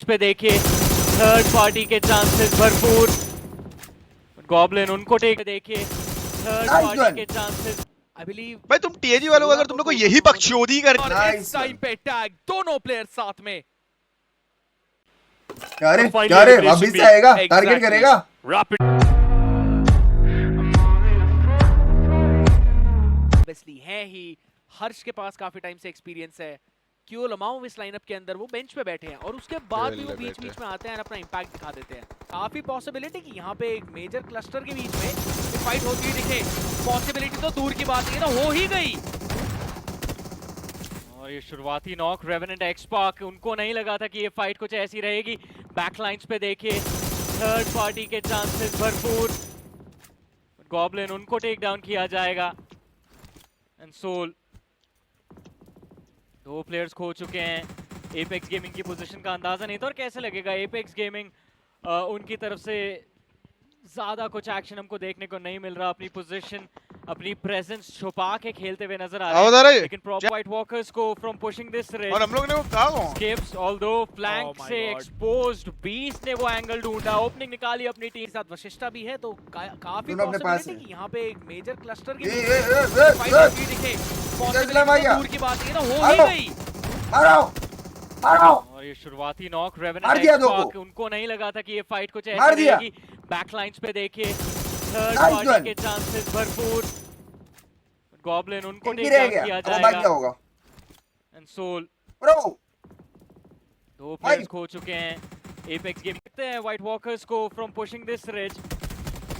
पे देखिए third party के चांसेस भरपूर। गॉब्लिन उनको टेक देखिए थर्ड पार्टी के चांसेस। आई बिलीव भाई तुम टीएजी वालों को अगर तुम लोग को यही बकचोदी कर इस टाइम पे टैग दोनों प्लेयर साथ में। क्या रे वापिस से आएगा टारगेट करेगा। ऑब्वियसली है ही, हर्ष के पास काफी टाइम से एक्सपीरियंस है। क्यों लमाओ इस लाइनअप के अंदर वो बेंच पे बैठे हैं और उसके बाद भी वो बीच बीच में आते हैं और अपना इंपैक्ट दिखा देते हैं। काफी पॉसिबिलिटी कि यहाँ पे एक मेजर क्लस्टर के बीच में फाइट होती हुई दिखे। पॉसिबिलिटी तो दूर की बात है ना, हो ही गई। और ये शुरुआती नॉक रेवेनेंट एक्सपार्क, उनको नहीं लगा था कि ये फाइट कुछ ऐसी रहेगी। बैकलाइंस पे देखिए थर्ड पार्टी के चांसेस भरपूर। गॉब्लिन उनको टेक डाउन किया जाएगा। एंड सोल दो प्लेयर्स खो चुके हैं। एपेक्स गेमिंग की पोजीशन का अंदाजा नहीं था और कैसे लगेगा एपेक्स गेमिंग उनकी तरफ से ज्यादा कुछ एक्शन हमको देखने को नहीं मिल रहा। अपनी पोजीशन अपनी प्रेजेंस छुपा के खेलते हुए नजर आ रहे हैं। लेकिन प्रॉपर व्हाइट वॉकर्स को फ्रॉम पुशिंग दिस रिज और हम लोग ने वो कहा स्किप्स ऑल्दो फ्लैंक से एक्सपोज्ड बीस्ट ने वो एंगल ढूंढा, ओपनिंग निकाली अपनी टीम। साथ वशिष्ठा भी है तो काफी पॉसिबिलिटी कि यहाँ पे एक मेजर क्लस्टर की फाइट होती दिखे। पॉसिबिलिटी दूर की बात है ना, हो ही गई। और ये शुरुआती नॉक रेवेनेंट एक्सपार्क, उनको नहीं लगा था कि ये फाइट कुछ ऐसी रहेगी। बैकलाइंस पे देखिए थर्ड पार्टी के चांसेस भरपूर। गॉब्लिन उनको टेक डाउन किया जाएगा। एंड सोल दो प्लेयर्स खो चुके हैं। एपेक्स गेमिंग देखते हैं व्हाइट वॉकर्स को from pushing this ridge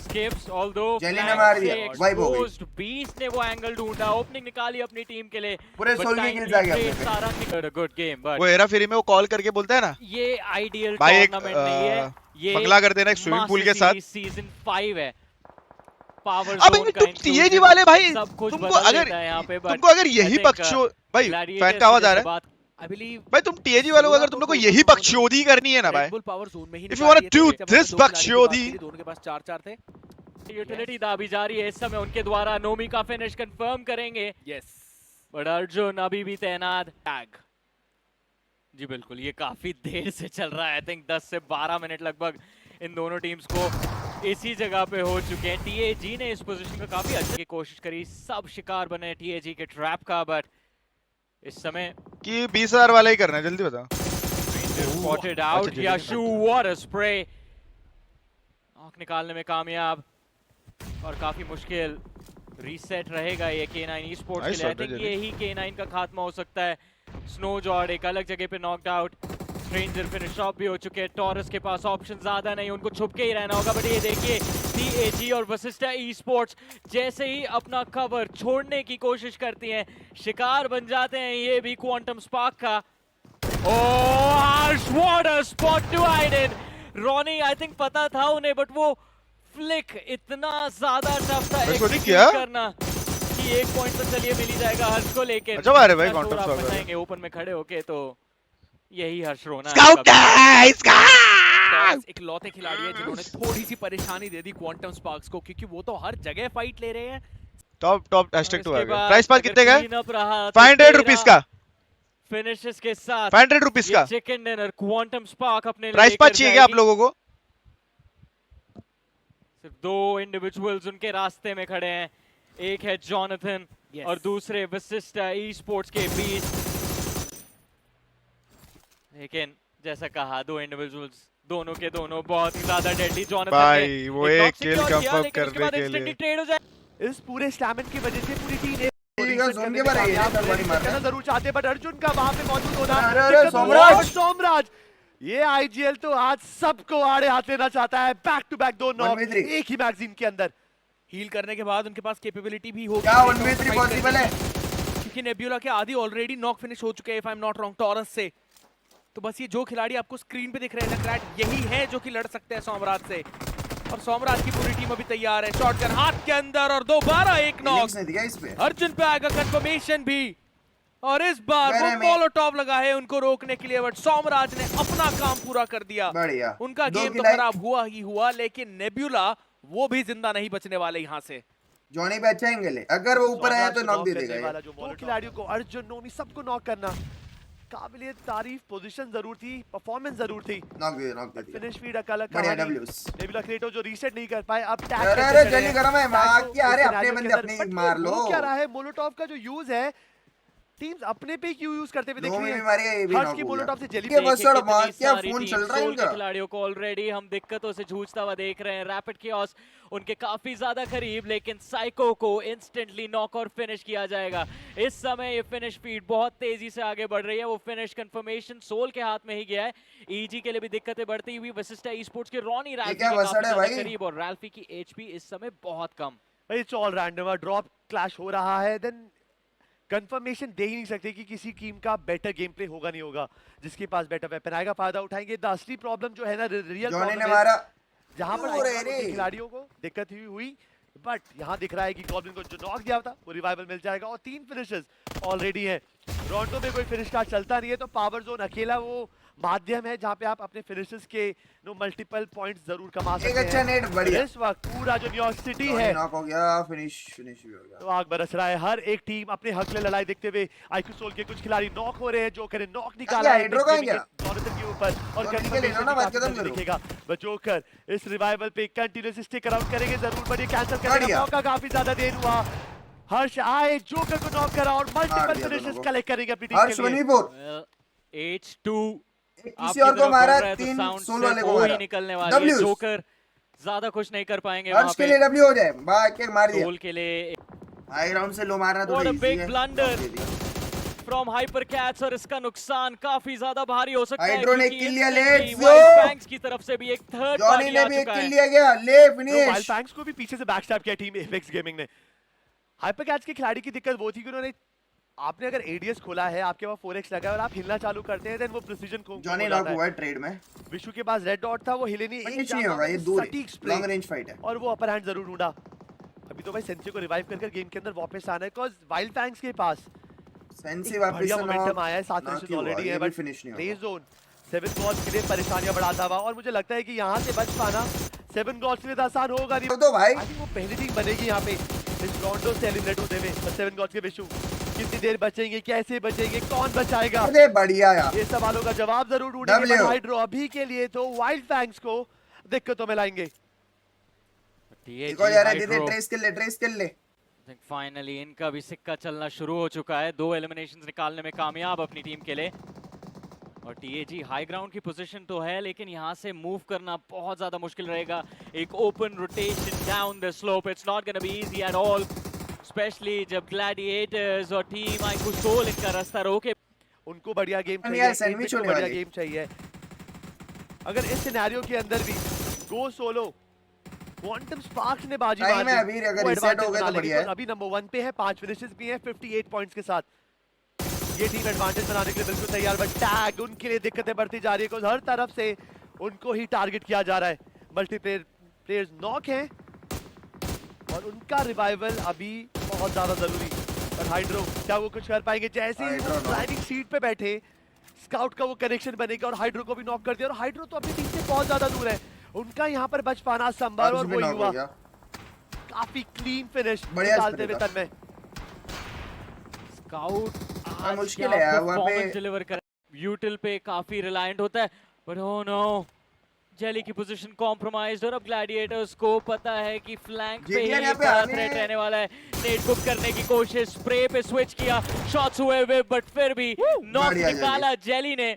skips although exposed beast ने वो एंगल ढूंढा, ओपनिंग निकाली अपनी टीम के लिए। पूरे सोल की किल्स आ गए सारा गुड गेम। बट वो हेरा फेरी में वो कॉल करके बोलता है ना ये आइडियल भाई एक टूर्नामेंट नहीं है, ये बंगला कर देना एक स्विमिंग पूल के साथ। सीजन 5 है। पावर अबे जोन तुम टीएजी वाले भाई तुमको तुमको अगर यही बकचो भाई फैन का आवाज आ रहा है। आई बिलीव भाई तुम टीएजी वालों को अगर तुम लोग को यही बकचोदी करनी है ना भाई, पावर जोन में ही if you want to do this बकचोदी, दोनों के पास 4-4 थे। यूटिलिटी दाबी जा रही है इस समय उनके द्वारा। नोमी का फिनिश कंफर्म करेंगे। यस बट अर्जुन अभी भी तैनात। टैग जी बिल्कुल, ये काफी देर से चल रहा है। आई थिंक 10 से 12 मिनट लगभग इन दोनों टीम्स को इसी जगह पे हो चुके हैं। टीएजी ने इस पोजीशन का काफी अच्छी कोशिश करी, सब शिकार बने टीएजी के ट्रैप का। बट इस समय कि 20,000 वाला ही करना है, जल्दी बताओ। Spotted out Yashu, what a spray. Knock निकालने में कामयाब और काफी मुश्किल रीसेट रहेगा ये K9 esports के लिए। आई थिंक यही K9 का खात्मा हो सकता है। स्नो जॉर्ड एक अलग जगह पे knocked out, stranger finish off भी हो चुके हैं। टॉरस के पास ऑप्शन ज्यादा नहीं, उनको छुप के ही रहना होगा। बट ये देखिए TAG और वशिष्ठा esports जैसे ही अपना कवर छोड़ने की कोशिश करती हैं, शिकार बन जाते हैं ये भी क्वांटम स्पार्क का। Oh what a spot to hide in. Ronnie I think पता था उन्हें, बट वो फ्लिक इतना ज्यादा टफ था एग्जीक्यूट करना कि एक पॉइंट तो चलिए मिल ही जाएगा हर्ष को। लेकिन अच्छा बारे भाई क्वांटम स्पार्क बताएंगे ओपन में खड़े होके तो यही हर्ष रोना स्काउट एक लौते खिलाड़ी है जिन्होंने थोड़ी सी परेशानी दे दी क्वांटम स्पार्क्स को, क्योंकि वो तो हर जगह फाइट ले रहे हैं। टॉप #2 आ गया। प्राइस पास कितने का? 500 रुपीस का फिनिशेस के साथ 500 रुपीस का चिकन डिनर क्वांटम स्पार्क अपने प्राइस पास चाहिए क्या आप लोगों को? सिर्फ दो इंडिविजुअल्स उनके रास्ते में खड़े हैं, एक है जॉनथन और दूसरे वशिष्ठा esports के बीच। लेकिन जैसा कहा दो इंडिविजुअल्स दोनों के दोनों बहुत ही ज्यादा डेडली। जॉनथन भाई वो एक किल कंफर्म करने के लिए ट्रेड हो जाए। इस पूरे स्लैमन की वजह से पूरी टीम जरूर चाहते, बट अर्जुन का वहां पे मौजूद होना। सोमराज ये आईजीएल तो आज सबको आड़े हाथ लेना चाहता है। बैक टू बैक दो नॉक एक ही मैगजीन के अंदर। हील करने के बाद उनके पास कैपेबिलिटी भी होगी। क्या 1v3 पॉसिबल है? क्योंकि नेब्यूला के आधी ऑलरेडी नॉक फिनिश हो चुके हैं, if I am not wrong, taurus से। तो बस ये जो खिलाड़ी आपको स्क्रीन पे दिख रहे हैं लैक्राट, यही है जो कि लड़ सकते हैं सोमराज से। और सोमराज की पूरी टीम अभी तैयार है। शॉटगन हाथ के अंदर और दोबारा एक नॉक। अर्जुन पे आएगा कंफर्मेशन भी, और इस बार वो मोलोटॉव लगा है उनको रोकने के लिए। बट सोमराज ने अपना काम पूरा कर दिया। उनका गेम तो खराब हुआ ही हुआ, लेकिन नेब्यूला वो भी जिंदा नहीं बचने वाले यहाँ से। जॉनी पे अच्छा एंगल है, अगर वो ऊपर आया तो नॉक दे देगा। दो खिलाड़ियों को अर्जुन नोमी सबको नॉक करना काबिलियत तारीफ पोजीशन जरूर थी, परफॉर्मेंस जरूर थी। नॉक दे दिया। फिनिश फीड अलग बढ़िया कहानी। W's। नेबुला क्रेटो जो रीसेट नहीं कर पाए, अब टैग अरे कैसे करें? जल्दी करो, मैं मार क्या, अरे अपने बंदे अपने But मार ये लो। हो क्या रहा है? मोलोटॉव का जो यूज है, टीम्स अपने पे क्यों यूज करते हुए दिख दो रही में है? भी मारी है, ये भी हर्ष नॉक की हो मोलोटॉव गया। से जेली ये बस थोड़ा कितनी मार क्या सारी फोन टीम चल रहा है सोल के इनका। खिलाड़ियों को ऑलरेडी हम दिक्कतों से जूझता हुआ देख रहे हैं। रैपिड कियोस उनके काफी ज्यादा करीब, लेकिन साइको को इंस्टेंटली नॉक और फिनिश किया जाएगा। इस समय ये फिनिश फीड बहुत तेजी से आगे बढ़ रही है। वो फिनिश कंफर्मेशन सोल के हाथ में ही गया है। ईजी के लिए भी दिक्कतें बढ़ती हुई वशिष्ठा ई स्पोर्ट्स के रॉनी रैल्फी क्या के वसड़ काफी है ज्यादा भाई? करीब, और रैल्फी की एचपी इस समय बहुत कम। It's all random, drop clash हो रहा है, देन कंफर्मेशन दे ही नहीं सकते कि किसी टीम का बेटर गेम प्ले होगा नहीं होगा। जिसके पास बेटर वेपन आएगा फायदा उठाएंगे। द असली प्रॉब्लम जो है ना, रियल जॉनी ने प्रॉब्लम मारा। जहां पर दूर है आइकॉन रे। के खिलाड़ियों को दिक्कत हुई, बट यहां दिख रहा है कि गॉब्लिन को जो नॉक दिया था वो रिवाइवल मिल जाएगा। और 3 फिनिशेस ऑलरेडी हैं। रोंडो में कोई फिनिश कार्ड चलता नहीं है, तो पावर जोन अकेला वो माध्यम है जहां पे आप अपने फिनिशेस के मल्टीपल पॉइंट्स जरूर कमा सकते एक हैं। अच्छा नेट बढ़िया। इस वक्त पूरा जो न्यूयॉर्क सिटी जॉनी है, नॉक हो गया, फिनिश भी हो गया। तो आग बरस रहा है। हर एक टीम अपने हक में लड़ाई देखते हुए आईक्यू सोल के कुछ खिलाड़ी नॉक हो रहे हैं। जोकर ने नॉक निकाला है हाइड्रो का है क्या? जॉनथन के ऊपर, और तो निकल लेना ना, बात खत्म करो। दिखेगा। बट जोकर इस रिवाइवल पे कंटीन्यूअसली स्टिक अराउंड करेंगे जरूर, बट ये कैंसिल करेगा। बढ़िया। मौका काफी ज्यादा देर हुआ। हर्ष आए, जोकर को नॉक करा और मार मल्टीपल दिया फिनिशेस दोनों को। कलेक्ट करेंगे अपनी टीम हर्ष के लिए। 1v4। H2 किसी और को मारा, 3 सोल वाले को मारा। निकलने वाले हैं। W's। जोकर ज्यादा खुश नहीं कर पाएंगे हर्ष वहां के पे। लिए डब्ल्यू हो जाए, बाय के मार दिया। सोल के लिए हाई ग्राउंड से लो मारना What थोड़ा a इजी big है। blunder दे दिया। फ्रॉम हाइपर कैट्स, और इसका नुकसान काफी ज्यादा भारी हो सकता है। हाइड्रो ने क्योंकि किल लिया, instantly let's Wild go। Fangs की तरफ से भी एक थर्ड जॉनी पार्टी ने आ भी एक चुका किल है। लिया गया, ले वाइल्ड फिनिश। फैंक्स को भी पीछे से बैकस्टैब किया टीम एपेक्स गेमिंग ने। हाइपर कैट्स के खिलाड़ी की दिक्कत वो थी कि उन्होंने, आपने अगर एडीएस खोला है, आपके पास 4x लगा है और आप हिलना चालू करते हैं, देन वो प्रिसीजन को जॉनी हो नॉक जाता है। हुआ है ट्रेड में। विशु के पास रेड डॉट था, वो हिले नहीं, कुछ नहीं होगा, ये दूर है, लॉन्ग रेंज फाइट है। और वो अपर हैंड जरूर ढूंढा। अभी तो भाई सेंसी को रिवाइव कर गेम के अंदर वापस आना है, बिकॉज़ वाइल्ड फैंग्स के पास सेंसी वापस बढ़िया से मोमेंटम आया है। 7 नॉक फिनिशेस ही हुआ, ऑलरेडी ये है, भी बट फिनिश नहीं प्ले होगा। जोन 7 गॉल्स के लिए परेशानियां बढ़ाता हुआ, और मुझे लगता है कि यहां से बच पाना 7 गॉल्स के लिए आसान होगा नहीं। तो भाई आई थिंक वो पहली टीम बनेगी यहां पे इस रोंडो से एलिमिनेट होते हुए। 7 गॉल्स के विशु कितनी देर बचेंगे, कैसे बचेंगे, कौन बचाएगा, अरे बढ़िया यार। ये सवालों का जवाब जरूर ढूंढेंगे। W। हाइड्रो अभी के लिए तो वाइल्ड फैंग्स को दिक्कतों में लाएंगे। देखो यार, दीदी ट्रेस कर ले। फाइनली इनका भी सिक्का चलना शुरू हो चुका है। 2 एलिमिनेशंस निकालने में कामयाब अपनी टीम के लिए। और टीएजी हाई ग्राउंड की पोजीशन तो है, लेकिन यहाँ से मूव करना बहुत ज्यादा मुश्किल रहेगा। एक open rotation down the slope, it's not gonna be easy at all, specially जब ग्लैडिएटर्स और टीम आईक्यू सोल इनका रास्ता रोके। उनको बढ़िया गेम यार, चाहिए, सैंडविच इनको होने बढ़िया वाली। गेम चाहिए। अगर इस सिनेरियो के अंदर भी गो सोलो, क्वांटम स्पार्क्स ने बाजी टाइम मार दी, है अभी, अगर वो reset advantage हो गया तो बना लेंगे। बढ़िया है। अभी नंबर 1 पे है, 5 फिनिशेस भी हैं 58 पॉइंट्स के साथ। ये टीम एडवांटेज बनाने के लिए बिल्कुल तैयार, बट टैग उनके लिए दिक्कतें बढ़ती जा रही है, हर तरफ से उनको ही टारगेट किया जा रहा है। मल्टीप्लेयर प्लेयर्स नॉक हैं और उनका रिवाइवल अभी बहुत ज्यादा जरूरी। पर हाइड्रो क्या वो कुछ कर पाएंगे? जैसे ही हाइड्रो वो knock। ड्राइविंग सीट पे बैठे, स्काउट का वो कनेक्शन बनेगा और हाइड्रो को भी नॉक कर दिया। और हाइड्रो तो अपनी टीम से बहुत ज्यादा दूर है, उनका यहाँ पर बच पाना संभव, और वही हुआ। काफी क्लीन फिनिश बढ़िया डालते हुए स्प्रे तन्मय। स्काउट हाँ, मुश्किल है यार, वहाँ पे- डिलीवर कर यूटिल पे काफी रिलायंट होता है, बट ओह नो, जेली की पोजीशन कॉम्प्रोमाइज्ड। और अब ग्लैडिएटर्स को पता है कि फ्लैंक पे जेलियन ही यहाँ पे बड़ा आने- थ्रेट रहने वाला है। नेट कुक करने की कोशिश, स्प्रे पे स्विच किया, शॉट्स हुए वे, बट फिर भी नॉक बढ़िया निकाला जेली ने।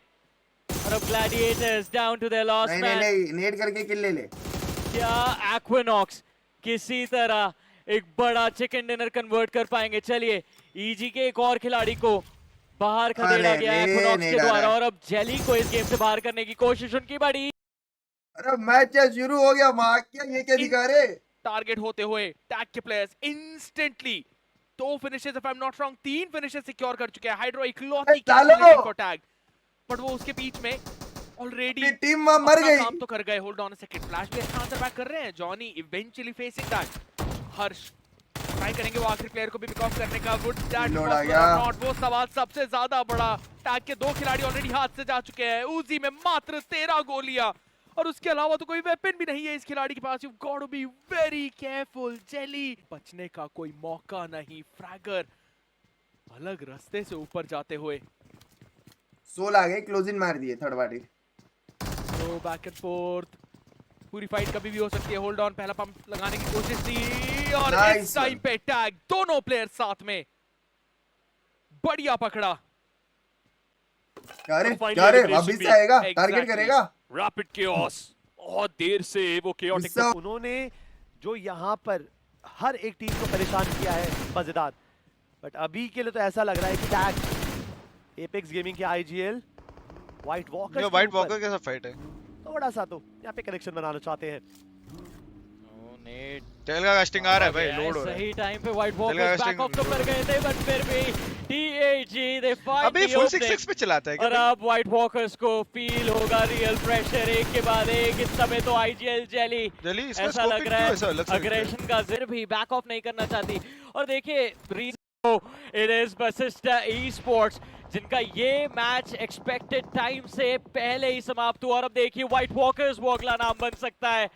और अब Gladiators down to their last नहीं मैन। नहीं, नेट करके किल ले। क्या एक्विनॉक्स किसी तरह एक बड़ा चिकन डिनर कन्वर्ट कर पाएंगे? चलिए, ईजी के एक और खिलाड़ी को बाहर खदेड़ा अरे गया रे, एक्विनॉक्स नहीं के डाला द्वारा, है। और अब जेली को इस गेम से बाहर करने की कोशिश उनकी बड़ी। अरे मैच शुरू हो गया, मार क्या, ये क्या दिखा रहे? टारगेट होते हुए टैग के players instantly 2 finishes, if I am not wrong 3 finishes secure कर चुके हैं। हाइड्रो इकलौती डालो। को टैग, बट वो उसके बीच में ऑलरेडी अपनी टीम मर गई। काम तो कर गए। Hold on a second, flash पे आंसर बैक कर रहे हैं। Johnny eventually facing that. Harsh try करेंगे वो आखिरी प्लेयर को भी पिक ऑफ करने का। वुड दैट Reload आ बी गया। नॉट वो सवाल सबसे ज्यादा बड़ा। टैग के 2 खिलाड़ी ऑलरेडी हाथ से जा चुके हैं। उजी में मात्र 13 गोलियां, और उसके अलावा तो कोई वेपन भी नहीं है इस खिलाड़ी के पास। You got to be very careful. जेली बचने का कोई मौका नहीं। फ्रैगर अलग रास्ते से ऊपर जाते हुए सोल आ गए, क्लोज इन मार दिए थर्ड पार्टी। तो बैक एंड फोर्थ, पूरी फाइट कभी भी हो सकती है। होल्ड ऑन, पहला पंप लगाने की कोशिश थी और इस टाइम पे टैग, दोनों प्लेयर साथ में, बढ़िया पकड़ा। क्या रे वापस से आएगा, टारगेट करेगा। रैपिड केओस, बहुत देर से वो केओटिक उन्होंने जो यहाँ पर हर एक टीम को परेशान किया है, मजेदार। बट अभी के लिए तो ऐसा लग रहा है कि टैग, एपेक्स गेमिंग के आईजीएल, व्हाइट वॉकर कैसा फाइट है, थोड़ा सा तो यहाँ पे कनेक्शन बनाना चाहते हैं। टेल का कास्टिंग आ रहा है भाई, लोड हो रहा है। सही टाइम पे व्हाइट वॉकर्स बैक ऑफ तो कर गए थे, बट फिर भी टीएजी दे फाइट अभी फुल 6-6 पे चलाता है और अब व्हाइट वॉकर्स को फील होगा रियल प्रेशर, एक के बाद एक। इस समय तो आईजीएल जेली ऐसा लग रहा है अग्रेशन का जिर भी बैक ऑफ नहीं करना चाहती। और देखिए इट इज बसिस्टा ई-स्पोर्ट्स जिनका ये मैच एक्सपेक्टेड टाइम से पहले ही समाप्त हुआ। और अब देखिए व्हाइट वॉकर्स वो अगला नाम बन सकता है।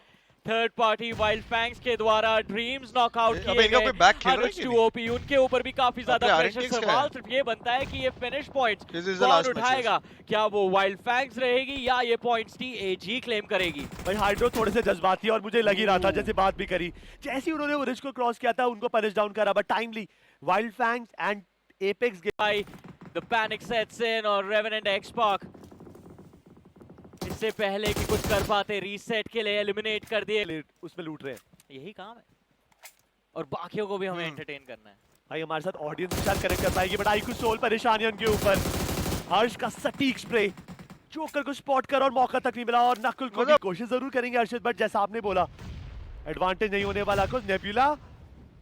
थर्ड पार्टी वाइल्ड फैंग्स के द्वारा ड्रीम्स नॉकआउट किए गए। उनके ऊपर भी काफी ज्यादा प्रेशर। सवाल सिर्फ ये बनता है कि ये फिनिश पॉइंट्स कौन उठाएगा, क्या वो वाइल्ड फैंग्स रहेगी या ये पॉइंट्स टीएजी क्लेम करेगी। भाई हाइड्रो थोड़े से जज्बाती और मुझे लग ही रहा था, जैसे बात भी करी, जैसे ही उन्होंने वो रिज को क्रॉस किया था उनको पनिश डाउन करा, but timely wild fangs and apex the panic sets in और रेवेनेंट एक्सपार्क इससे पहले कि कुछ कर पाते रीसेट के लिए एलिमिनेट कर दिए, उसमें लूट रहे हैं। यही काम है और बाकियों को भी हमें एंटरटेन करना है। भाई हमारे साथ ऑडियंस विचार कनेक्ट कर पाएगी, बट आईक्यू सोल परेशान है उनके ऊपर। हर्ष का सटीक स्प्रे, जोकर को स्पॉट कर और मौका तक नहीं मिला, और नकुल को भी कोशिश जरूर करेंगे हर्षित, बट जैसा आपने बोला एडवांटेज नहीं होने वाला। कुछ नेबुला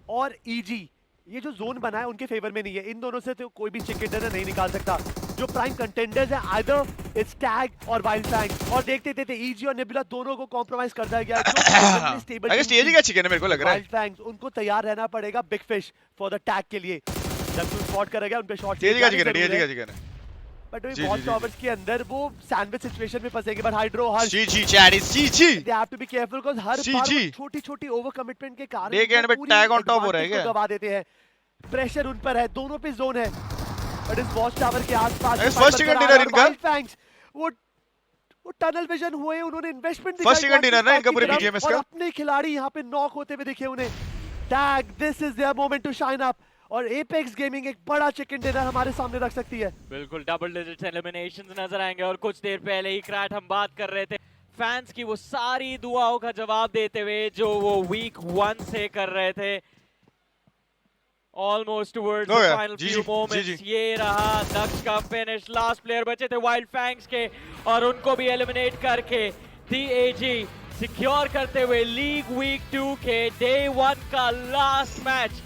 और ईजी ये जो जोन बना है उनके फेवर में नहीं है, इन दोनों से तो कोई भी चिकन डिनर नहीं निकाल सकता। जो प्राइम कंटेंडर्स है आइदर इट्स टैग और वाइल्ड फैंग, और देखते देखते ईजी और नेबुला दोनों को कॉम्प्रोमाइज कर दिया गया। अगर स्टेज का चिकन है मेरे को लग रहा है, वाइल्ड फैंग्स उनको तैयार रहना पड़ेगा big fish for the tag के लिए। जब तुम स्पॉट करेगा उन पे शॉट स्टेज का चिकन है, बट वे बॉल टॉवर्स के अंदर वो सैंडविच सिचुएशन में फंसेंगे। बट हाइड्रो हर जीजी chat is GG, they have to be careful because हर बार छोटी-छोटी ओवर कमिटमेंट के कारण एक एंड पे टैग ऑन टॉप हो रहा है क्या, गवा देते हैं। प्रेशर उन पर है, दोनों पे जोन है, बट इस वॉच टावर के आसपास फर्स्ट चिकन डिनर इनका, वो टनल विजन हुए, उन्होंने इन्वेस्टमेंट दिखाई, फर्स्ट चिकन डिनर ना इनका पूरे बीजीएमएस का, और अपने खिलाड़ी यहां पे नॉक होते हुए दिखे उन्हें। Tag, this is their moment to shine up, और एपेक्स गेमिंग एक बड़ा चिकन डिनर हमारे सामने रख सकती है। बिल्कुल डबल डिजिट एलिमिनेशंस नजर आएंगे। और कुछ देर पहले ही क्रैट हम बात कर रहे थे फैंस की वो सारी दुआओं का जवाब देते हुए जो वो वीक 1 से कर रहे थे, almost towards the final few moments. ये रहा दक्ष का फिनिश, लास्ट प्लेयर बचे थे वाइल्ड फैंग्स के, और उनको भी एलिमिनेट करके टीएजी सिक्योर करते हुए लीग वीक 2 के डे 1 का लास्ट मैच